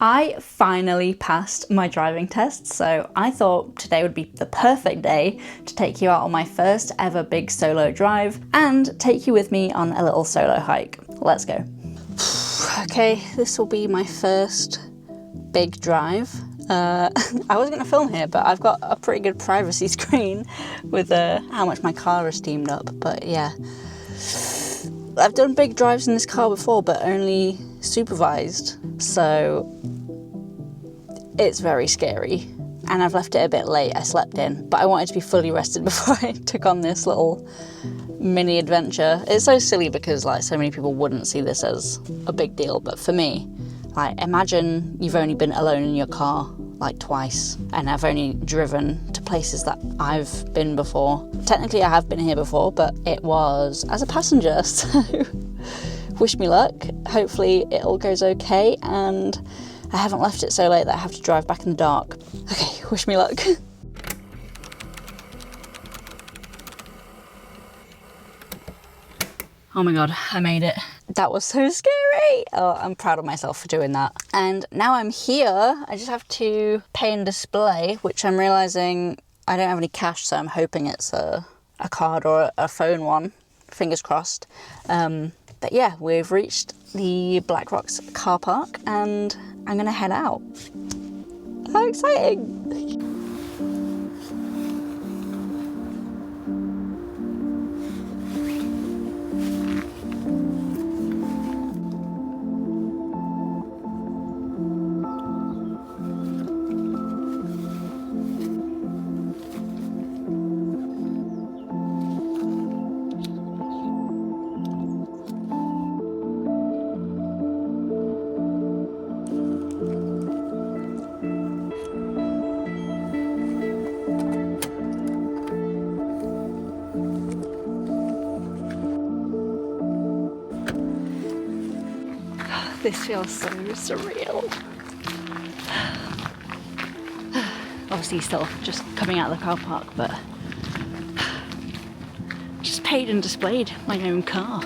I finally passed my driving test, so I thought today would be the perfect day to take you out on my first ever big solo drive and take you with me on a little solo hike. Let's go. Okay, this will be my first big drive. I was going to film here, but I've got a pretty good privacy screen with how much my car is steamed up, but yeah. I've done big drives in this car before, but only supervised, so it's very scary. And I've left it a bit late, I slept in, but I wanted to be fully rested before I took on this little mini adventure. It's so silly because like so many people wouldn't see this as a big deal, but for me, like imagine you've only been alone in your car like twice, and I've only driven to places that I've been before. Technically I have been here before, but it was as a passenger, so wish me luck. Hopefully it all goes okay and I haven't left it so late that I have to drive back in the dark. Okay, wish me luck. Oh my god, I made it. That was so scary. Oh, I'm proud of myself for doing that. And now I'm here, I just have to pay and display, which I'm realising I don't have any cash, so I'm hoping it's a card or a phone one. Fingers crossed. But yeah, we've reached the Black Rocks car park and I'm gonna head out. How exciting! This feels so surreal. Obviously still just coming out of the car park, but just paid and displayed my own car.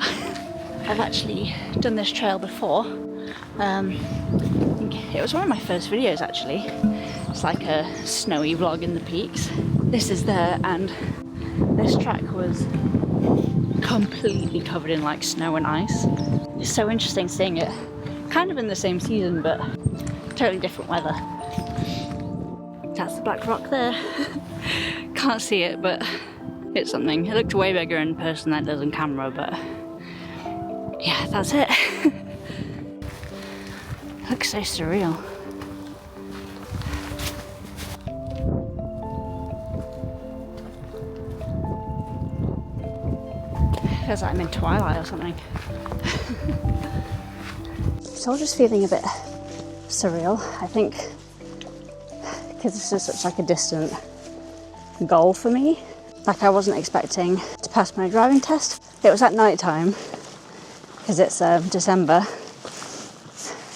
I've actually done this trail before. I think it was one of my first videos actually. It's like a snowy vlog in the peaks. This is there, and this track was completely covered in like snow and ice. It's so interesting seeing it kind of in the same season, but totally different weather. That's the Black Rock there. Can't see it, but it's something. It looked way bigger in person than it does on camera, but yeah, that's it. Looks so surreal. Feels like I'm in Twilight or something. So I'm just feeling a bit surreal, I think, because this is such like a distant goal for me. Like I wasn't expecting to pass my driving test. It was at night time because it's December,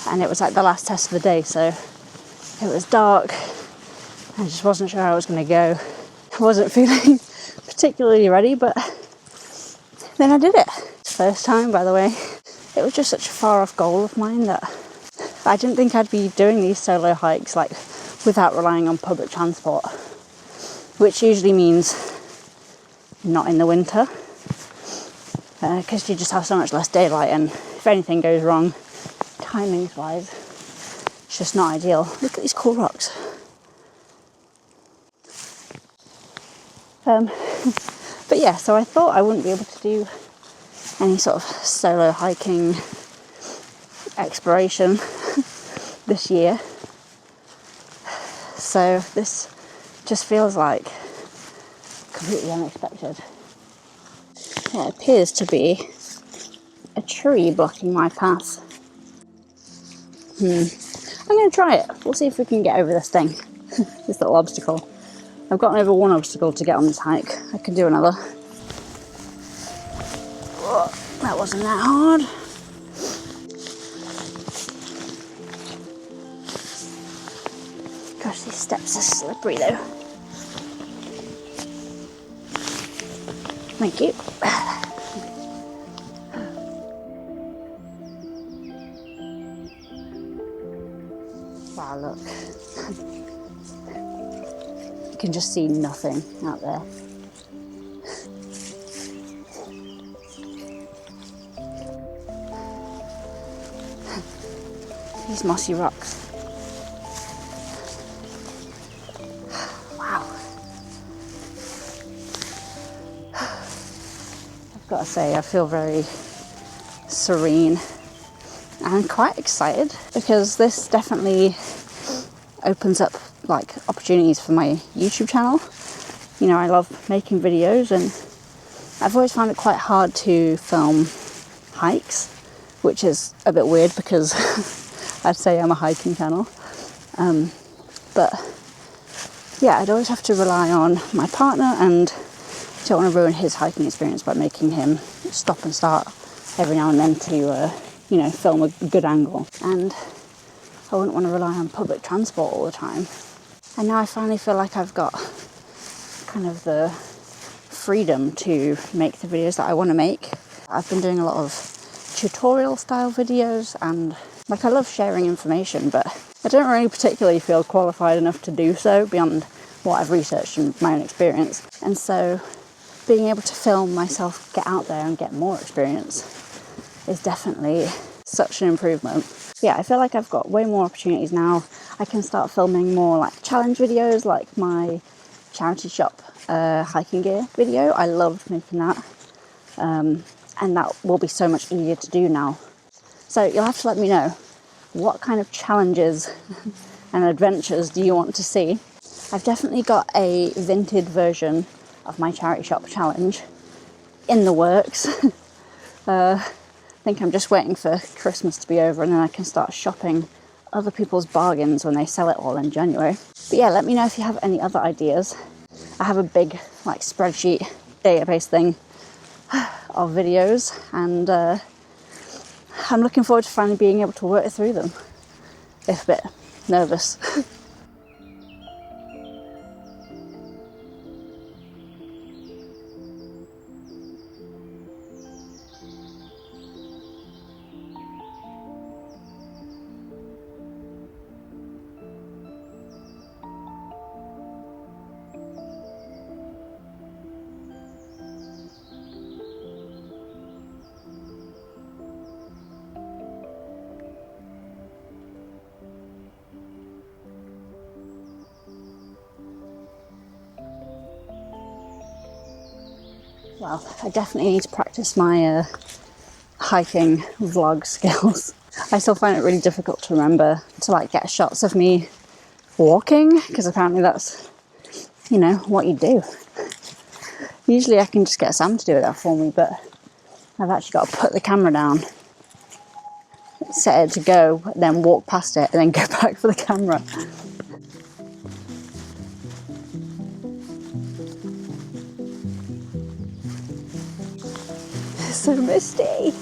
and it was like the last test of the day, so it was dark. I just wasn't sure how I was going to go. I wasn't feeling particularly ready, but then I did it. First time, by the way. It was just such a far off goal of mine that I didn't think I'd be doing these solo hikes like without relying on public transport, which usually means not in the winter, because you just have so much less daylight, and if anything goes wrong timings wise, it's just not ideal. Look at these cool rocks. But yeah, so I thought I wouldn't be able to do any sort of solo hiking exploration this year. So this just feels like completely unexpected. It appears to be a tree blocking my path. I'm going to try it. We'll see if we can get over this thing, this little obstacle. I've gotten over one obstacle to get on this hike. I can do another. Oh, that wasn't that hard. Gosh, these steps are slippery though. Thank you. Wow, look. You can just see nothing out there. These mossy rocks. Wow. I've got to say, I feel very serene and quite excited because this definitely opens up like opportunities for my YouTube channel. You know, I love making videos and I've always found it quite hard to film hikes, which is a bit weird because I'd say I'm a hiking channel. But yeah, I'd always have to rely on my partner and I don't want to ruin his hiking experience by making him stop and start every now and then to, you know, film a good angle. And I wouldn't want to rely on public transport all the time. And now I finally feel like I've got kind of the freedom to make the videos that I want to make. I've been doing a lot of tutorial style videos and like I love sharing information, but I don't really particularly feel qualified enough to do so beyond what I've researched and my own experience. And so being able to film myself get out there and get more experience is definitely such an improvement. Yeah, I feel like I've got way more opportunities now. I can start filming more like challenge videos, like my charity shop hiking gear video. I loved making that. And that will be so much easier to do now. So you'll have to let me know what kind of challenges and adventures do you want to see. I've definitely got a vintage version of my charity shop challenge in the works. I think I'm just waiting for Christmas to be over and then I can start shopping other people's bargains when they sell it all in January. But yeah, let me know if you have any other ideas. I have a big like spreadsheet database thing of videos and I'm looking forward to finally being able to work through them, if a bit nervous. Well, I definitely need to practice my hiking vlog skills. I still find it really difficult to remember to like get shots of me walking, because apparently that's, you know, what you do. Usually I can just get Sam to do that for me, but I've actually got to put the camera down, set it to go, then walk past it, and then go back for the camera. It's so misty.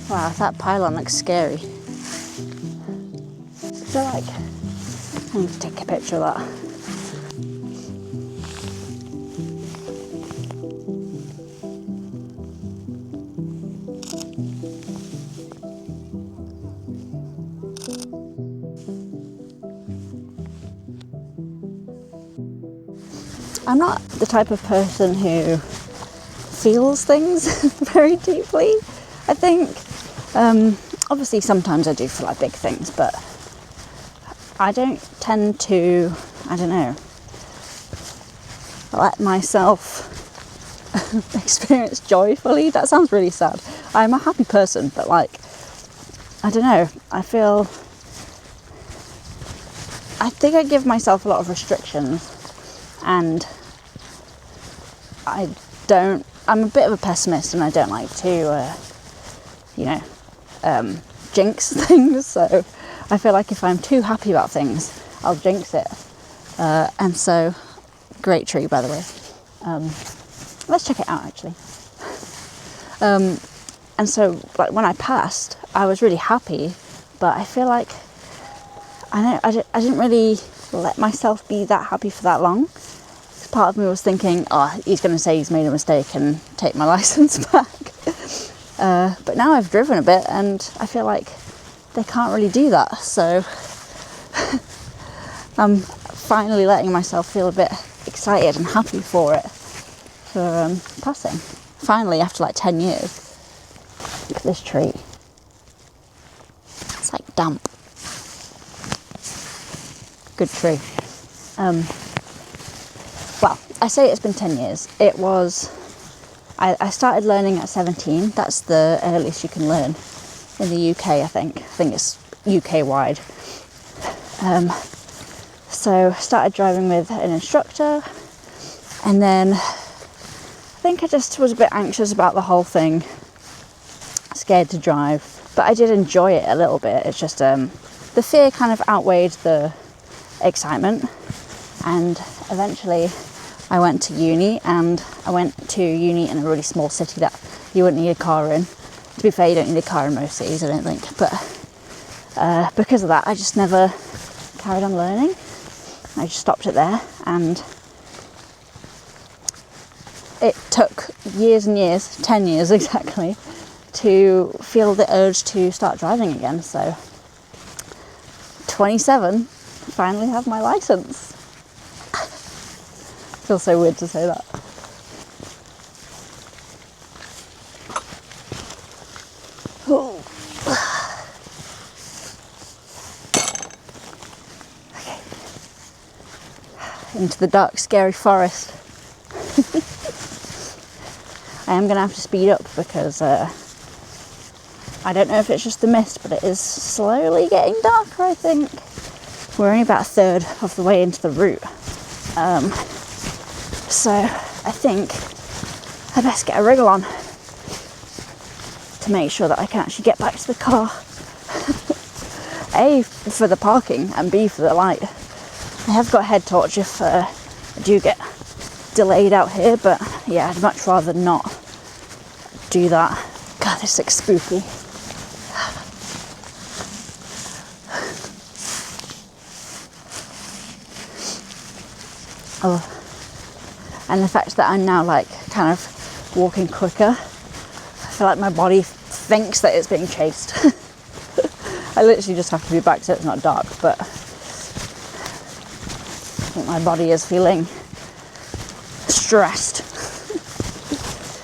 Wow, that pylon looks scary. So like, I need to take a picture of that. I'm not the type of person who feels things very deeply. I think, obviously sometimes I do feel like big things, but I don't tend to, I don't know, let myself experience joy fully. That sounds really sad. I'm a happy person, but like, I don't know, I think I give myself a lot of restrictions, and I'm a bit of a pessimist and I don't like to, jinx things, so I feel like if I'm too happy about things, I'll jinx it. And so, great tree, by the way. Let's check it out, actually. And so, like, when I passed, I was really happy, but I feel like I didn't really let myself be that happy for that long. Part of me was thinking, oh, he's going to say he's made a mistake and take my license back. But now I've driven a bit and I feel like they can't really do that. So I'm finally letting myself feel a bit excited and happy for it, for passing. Finally, after like 10 years. Look at this tree. It's like damp. Good tree. Well, I say it's been 10 years. It was, I started learning at 17. That's the earliest you can learn in the UK, I think. I think it's UK wide. So started driving with an instructor, and then I think I just was a bit anxious about the whole thing, scared to drive, but I did enjoy it a little bit. It's just the fear kind of outweighed the excitement, and eventually I went to uni, and I went to uni in a really small city that you wouldn't need a car in. To be fair, you don't need a car in most cities, I don't think, but because of that I just never carried on learning. I just stopped it there, and it took years and years, 10 years exactly, to feel the urge to start driving again. So 27, finally have my license. Feels so weird to say that. Into the dark, scary forest. I am going to have to speed up because I don't know if it's just the mist, but it is slowly getting darker, I think. We're only about a third of the way into the route. So I think I best get a wriggle on to make sure that I can actually get back to the car. A, for the parking, and B, for the light. I have got a head torch if I do get delayed out here, but yeah, I'd much rather not do that. God, this looks spooky. Oh, and the fact that I'm now like kind of walking quicker, I feel like my body thinks that it's being chased. I literally just have to be back so it's not dark, but I think my body is feeling stressed.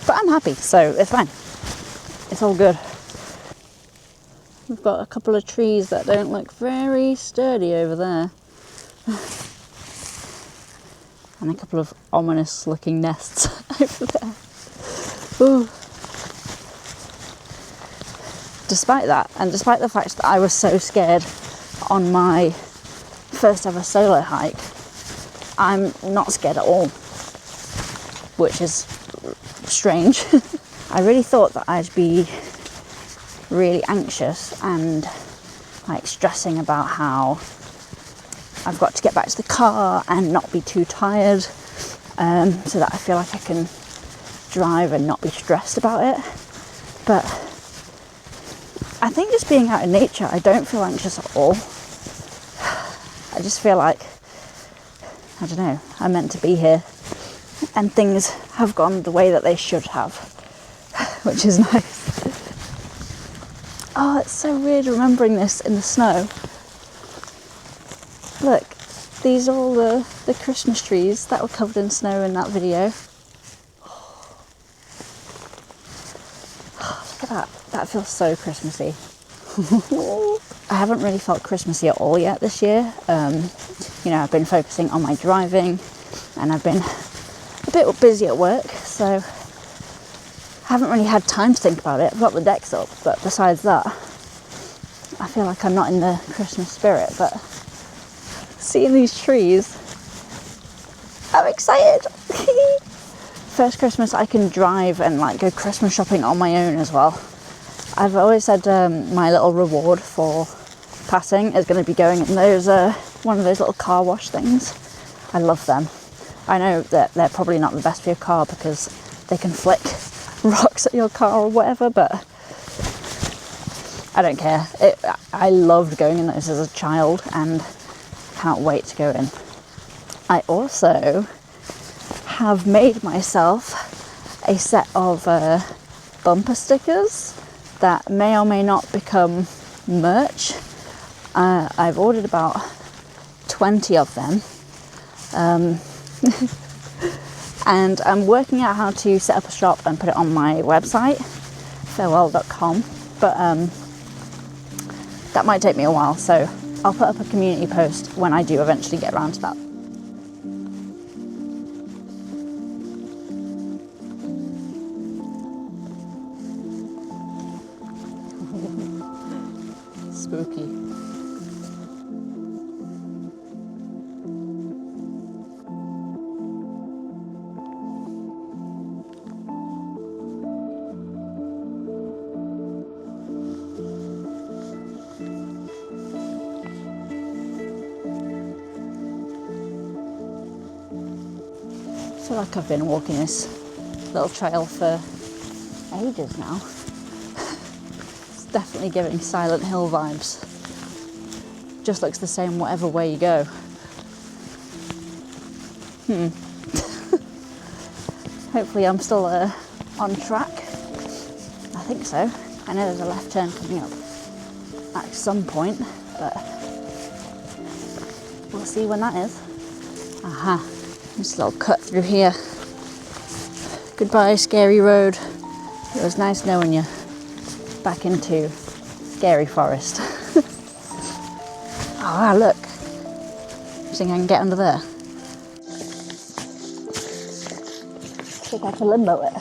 But I'm happy, so it's fine. It's all good. We've got a couple of trees that don't look very sturdy over there. And a couple of ominous looking nests over there. Ooh. Despite that, and despite the fact that I was so scared on my first ever solo hike, I'm not scared at all, which is strange. I really thought that I'd be really anxious and like stressing about how I've got to get back to the car and not be too tired, so that I feel like I can drive and not be stressed about it. But I think just being out in nature, I don't feel anxious at all. I just feel like, I don't know, I'm meant to be here and things have gone the way that they should have, which is nice. Oh, it's so weird remembering this in the snow. Look, these are all the Christmas trees that were covered in snow in that video. Oh, look at that. That feels so Christmassy. I haven't really felt Christmassy at all yet this year. You know, I've been focusing on my driving and I've been a bit busy at work, so I haven't really had time to think about it. I've got the decks up, but besides that, I feel like I'm not in the Christmas spirit. But seeing these trees, I'm excited. First Christmas I can drive and like go Christmas shopping on my own as well. I've always said my little reward for passing is going to be going in those one of those little car wash things. I love them. I know that they're probably not the best for your car because they can flick rocks at your car or whatever, but I don't care. I loved going in those as a child and can't wait to go in. I also have made myself a set of bumper stickers that may or may not become merch. I've ordered about 20 of them. And I'm working out how to set up a shop and put it on my website, fareweld.com, but that might take me a while, so I'll put up a community post when I do eventually get around to that. Spooky. I feel like I've been walking this little trail for ages now. It's definitely giving Silent Hill vibes. Just looks the same whatever way you go. Hopefully I'm still on track. I think so. I know there's a left turn coming up at some point, but we'll see when that is. Aha. Just a little cut through here. Goodbye, scary road. It was nice knowing you. Back into scary forest. Oh, wow, look. I think I can get under there. I think I can limbo it.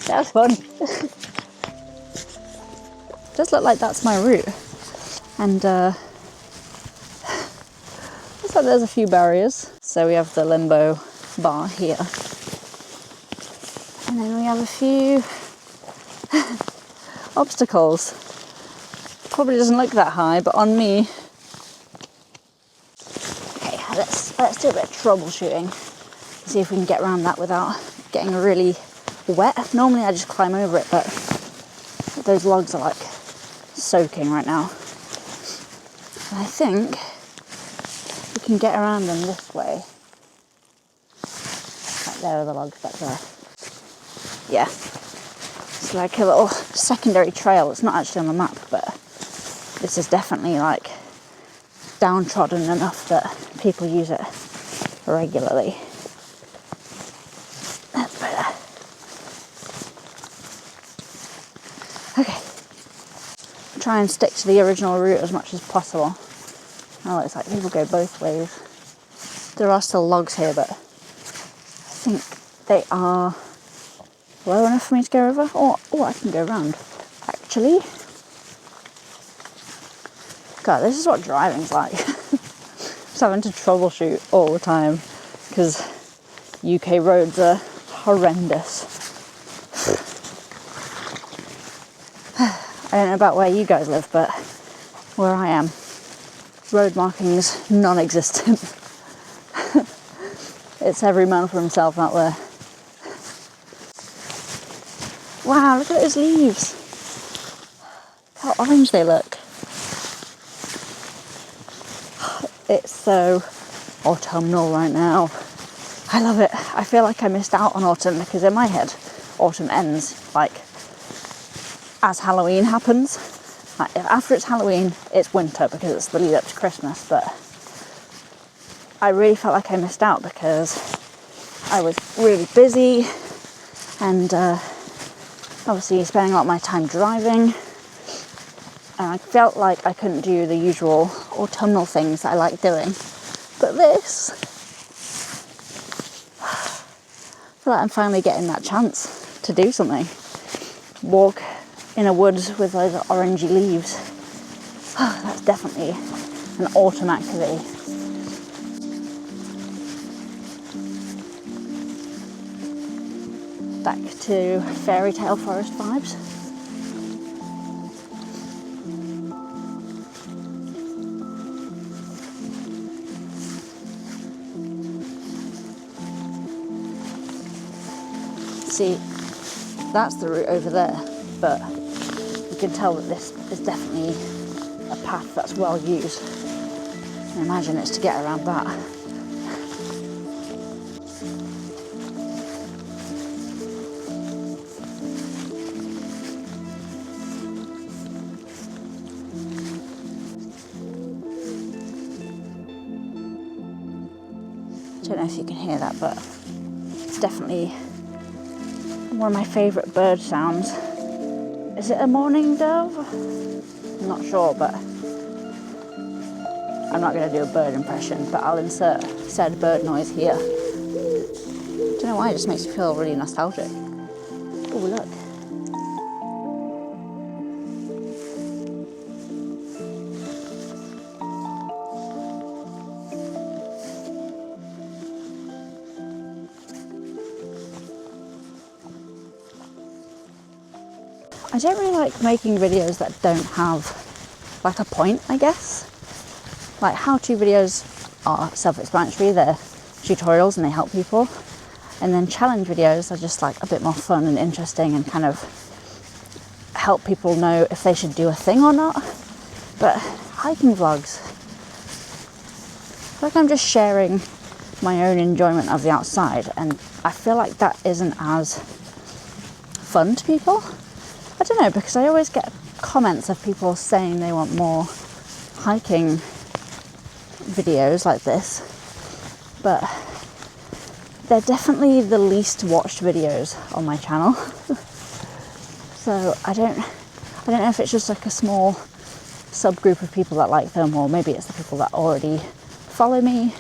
That was fun. Does look like that's my route. And looks like there's a few barriers. So we have the limbo bar here. And then we have a few obstacles. Probably doesn't look that high, but on me. Okay, let's do a bit of troubleshooting. See if we can get around that without getting really wet. Normally I just climb over it, but those logs are like soaking right now. And I think we can get around them this way. Right, there are the logs back there. Yeah. It's like a little secondary trail. It's not actually on the map, but this is definitely like downtrodden enough that people use it regularly. That's better. Okay. Try and stick to the original route as much as possible. Oh, it's like people go both ways. There are still logs here, but I think they are low enough for me to go over. Oh, I can go around, actually. God, this is what driving's like. Just having to troubleshoot all the time because UK roads are horrendous. I don't know about where you guys live, but where I am, road markings non-existent. It's every man for himself out there. Wow, look at those leaves. How orange they look. It's so autumnal right now. I love it. I feel like I missed out on autumn because in my head, autumn ends like as Halloween happens. Like, after it's Halloween, it's winter because it's the lead up to Christmas, but I really felt like I missed out because I was really busy and obviously spending a lot of my time driving, and I felt like I couldn't do the usual autumnal things that I like doing. But this, I feel like I'm finally getting that chance to do something. Walk in a woods with those orangey leaves. That's definitely an autumn activity. Back to fairy tale forest vibes. See, that's the route over there, but you can tell that this is definitely a path that's well used. I imagine it's to get around that. Don't know if you can hear that, but it's definitely one of my favourite bird sounds. Is it a mourning dove? I'm not sure, but I'm not going to do a bird impression, but I'll insert said bird noise here. Don't know why, it just makes me feel really nostalgic. Oh, look. I don't really like making videos that don't have like a point, I guess. Like how-to videos are self-explanatory, they're tutorials and they help people. And then challenge videos are just like a bit more fun and interesting and kind of help people know if they should do a thing or not. But hiking vlogs, I feel like I'm just sharing my own enjoyment of the outside, and I feel like that isn't as fun to people. I don't know, because I always get comments of people saying they want more hiking videos like this, but they're definitely the least watched videos on my channel. So I don't know if it's just like a small subgroup of people that like them, or maybe it's the people that already follow me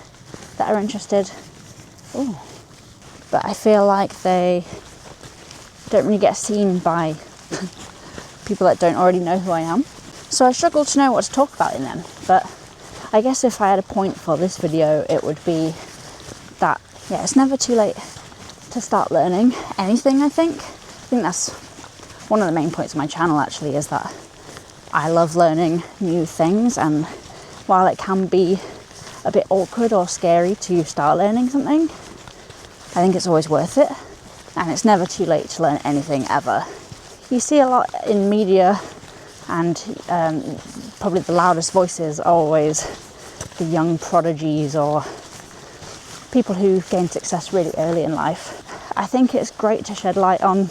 that are interested. Ooh. But I feel like they don't really get seen by people that don't already know who I am. So I struggle to know what to talk about in them. But I guess if I had a point for this video, it would be that, yeah, it's never too late to start learning anything, I think. I think that's one of the main points of my channel, actually, is that I love learning new things, and while it can be a bit awkward or scary to start learning something, I think it's always worth it, and it's never too late to learn anything ever. You see a lot in media, and probably the loudest voices are always the young prodigies or people who gain success really early in life. I think it's great to shed light on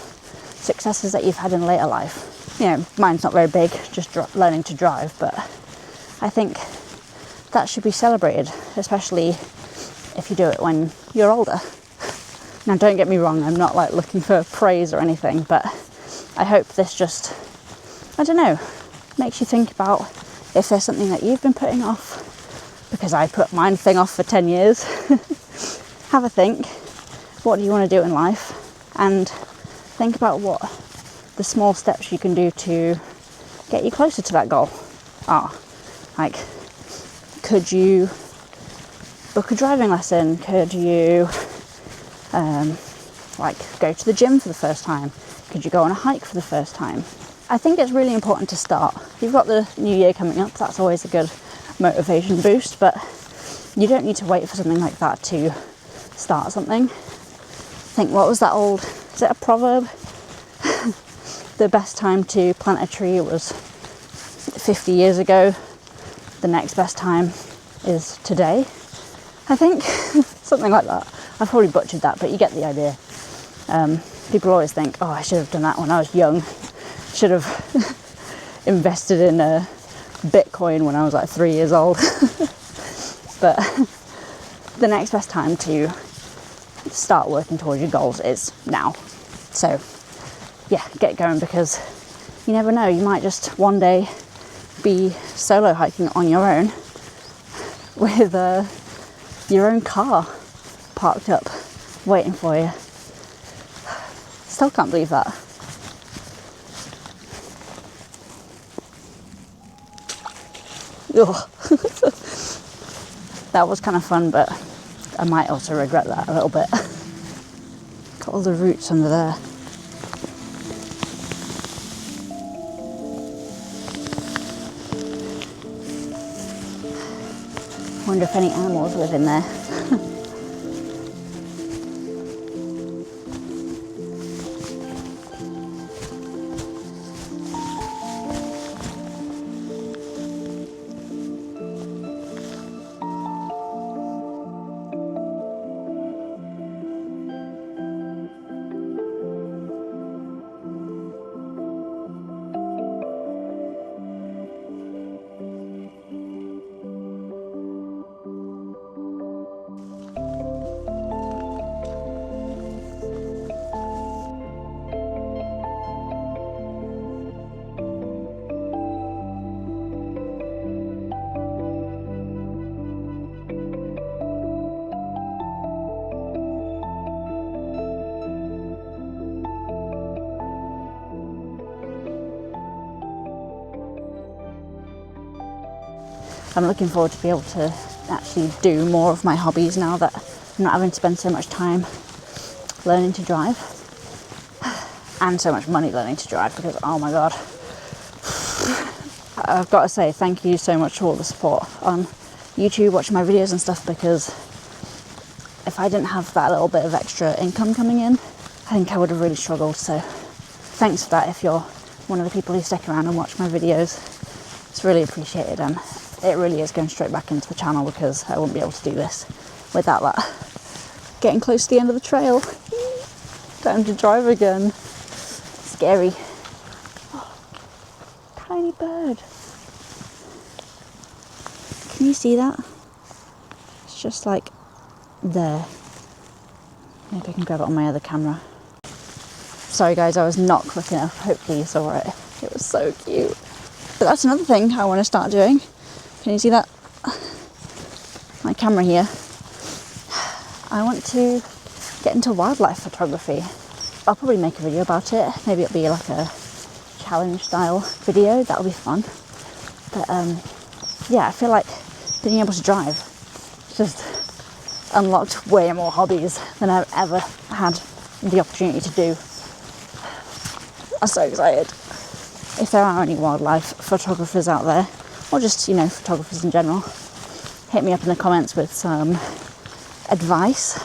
successes that you've had in later life. You know, mine's not very big, just learning to drive, but I think that should be celebrated, especially if you do it when you're older. Now, don't get me wrong, I'm not like looking for praise or anything, but I hope this just, I don't know, makes you think about if there's something that you've been putting off, because I put mine thing off for 10 years. Have a think, what do you want to do in life? And think about what the small steps you can do to get you closer to that goal are. Like, could you book a driving lesson? Could you like go to the gym for the first time? Could you go on a hike for the first time? I think it's really important to start. You've got the new year coming up, that's always a good motivation boost, but you don't need to wait for something like that to start something. I think, what was that old, is it a proverb? The best time to plant a tree was 50 years ago. The next best time is today, I think. Something like that. I've probably butchered that, but you get the idea. People always think, oh, I should have done that when I was young. Should have invested in Bitcoin when I was like 3 years old. But the next best time to start working towards your goals is now. So yeah, get going, because you never know, you might just one day be solo hiking on your own with your own car parked up waiting for you. Still can't believe that. Ugh. That was kind of fun, but I might also regret that a little bit. Got all the roots under there. Wonder if any animals live in there. I'm looking forward to be able to actually do more of my hobbies now that I'm not having to spend so much time learning to drive and so much money learning to drive, because oh my god, I've got to say thank you so much for all the support on YouTube, watching my videos and stuff, because if I didn't have that little bit of extra income coming in, I think I would have really struggled. So thanks for that if you're one of the people who stick around and watch my videos. It's really appreciated, and it really is going straight back into the channel because I wouldn't be able to do this without that. Getting close to the end of the trail. Time to drive again. Scary. Oh, tiny bird. Can you see that? It's just like there. Maybe I can grab it on my other camera. Sorry guys, I was not quick enough. Hopefully you saw it. It was so cute. But that's another thing I want to start doing. Can you see that? My camera here. I want to get into wildlife photography. I'll probably make a video about it. Maybe it'll be like a challenge style video. That'll be fun. But yeah, I feel like being able to drive just unlocked way more hobbies than I've ever had the opportunity to do. I'm so excited. If there are any wildlife photographers out there, or just, you know, photographers in general, hit me up in the comments with some advice.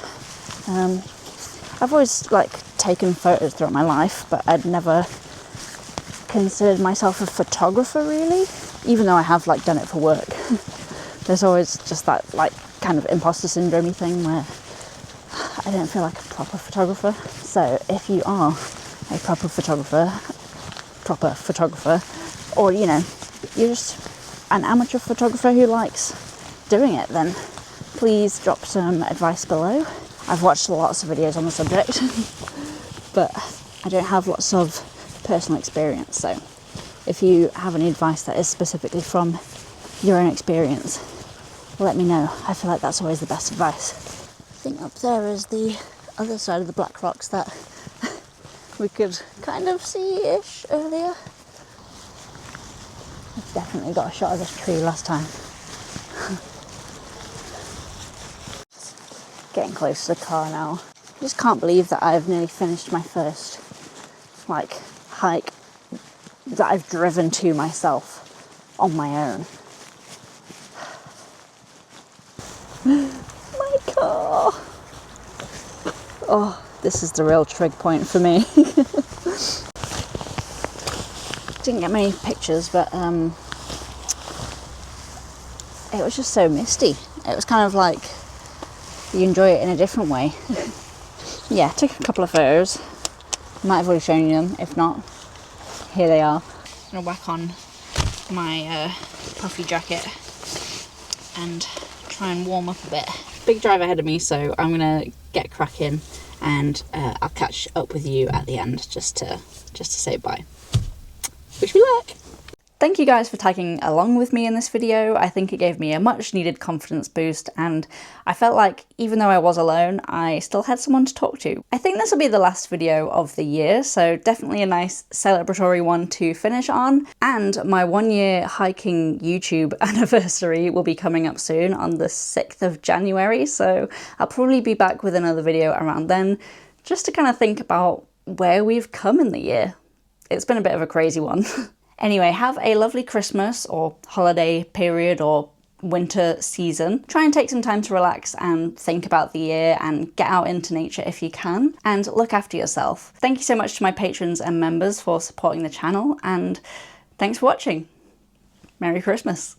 I've always like taken photos throughout my life, but I'd never considered myself a photographer really, even though I have like done it for work. There's always just that like kind of imposter syndrome thing where I don't feel like a proper photographer. So if you are a proper photographer, or you know, you're just an amateur photographer who likes doing it, then please drop some advice below. I've watched lots of videos on the subject, but I don't have lots of personal experience. So if you have any advice that is specifically from your own experience, let me know. I feel like that's always the best advice. I think up there is the other side of the black rocks that we could kind of see-ish earlier. I definitely got a shot of this tree last time. Getting close to the car now. I just can't believe that I've nearly finished my first like hike that I've driven to myself on my own. My car. Oh, this is the real trig point for me. Didn't get many pictures, but it was just so misty. It was kind of like you enjoy it in a different way. Yeah, took a couple of photos. Might have already shown you them. If not, here they are. I'm gonna whack on my puffy jacket and try and warm up a bit. Big drive ahead of me, so I'm gonna get cracking, and I'll catch up with you at the end just to say bye. Wish me luck! Thank you guys for tagging along with me in this video. I think it gave me a much needed confidence boost, and I felt like even though I was alone, I still had someone to talk to. I think this will be the last video of the year, so definitely a nice celebratory one to finish on. And my 1 year hiking YouTube anniversary will be coming up soon on the 6th of January, so I'll probably be back with another video around then, just to kind of think about where we've come in the year. It's been a bit of a crazy one. Anyway, have a lovely Christmas or holiday period or winter season. Try and take some time to relax and think about the year and get out into nature if you can, and look after yourself. Thank you so much to my patrons and members for supporting the channel, and thanks for watching. Merry Christmas.